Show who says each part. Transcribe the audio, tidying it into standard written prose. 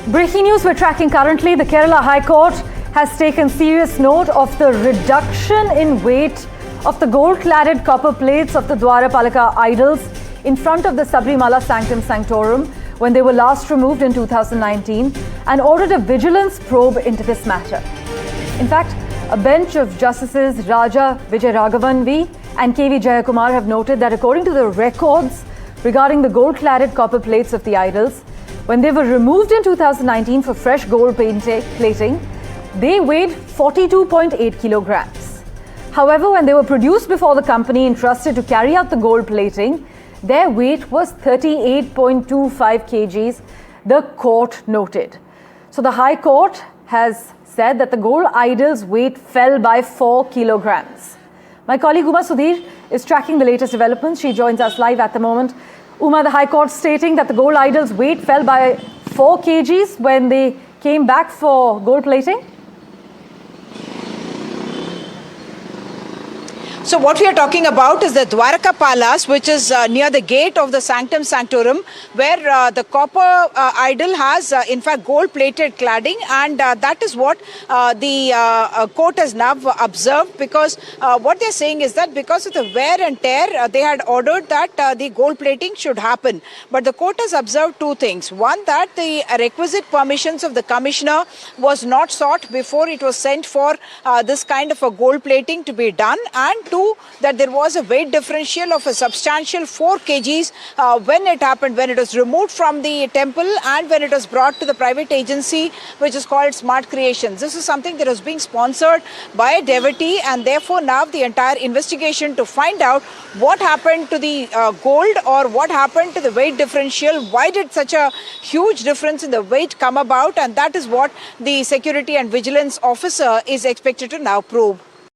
Speaker 1: Breaking news we're tracking currently. The Kerala High Court has taken serious note of the reduction in weight of the gold-cladded copper plates of the Dwarapalika idols in front of the Sabrimala Sanctum Sanctorum when they were last removed in 2019 and ordered a vigilance probe into this matter. In fact, a bench of Justices Raja Vijay Raghavan V and KV Jayakumar have noted that according to the records regarding the gold-cladded copper plates of the idols, when they were removed in 2019 for fresh gold plating, they weighed 42.8 kilograms. However, when they were produced before the company entrusted to carry out the gold plating, their weight was 38.25 kgs, the court noted. So the High Court has said that the gold idol's weight fell by 4 kilograms. My colleague Uma Sudhir is tracking the latest developments. She joins us live at the moment. Uma, the High Court stating that the gold idol's weight fell by 4 kgs when they came back for gold plating.
Speaker 2: So what we are talking about is the Dwaraka Palace, which is near the gate of the Sanctum Sanctorum, where the copper idol has in fact gold-plated cladding, and that is what the court has now observed, because what they're saying is that because of the wear and tear, they had ordered that the gold plating should happen. But the court has observed two things. One, that the requisite permissions of the commissioner was not sought before it was sent for this kind of a gold plating to be done, and two, that there was a weight differential of a substantial 4 kgs when it happened, when it was removed from the temple and when it was brought to the private agency which is called Smart Creations. This is something that was being sponsored by a devotee, and therefore now the entire investigation to find out what happened to the gold, or what happened to the weight differential, why did such a huge difference in the weight come about, and that is what the security and vigilance officer is expected to now probe.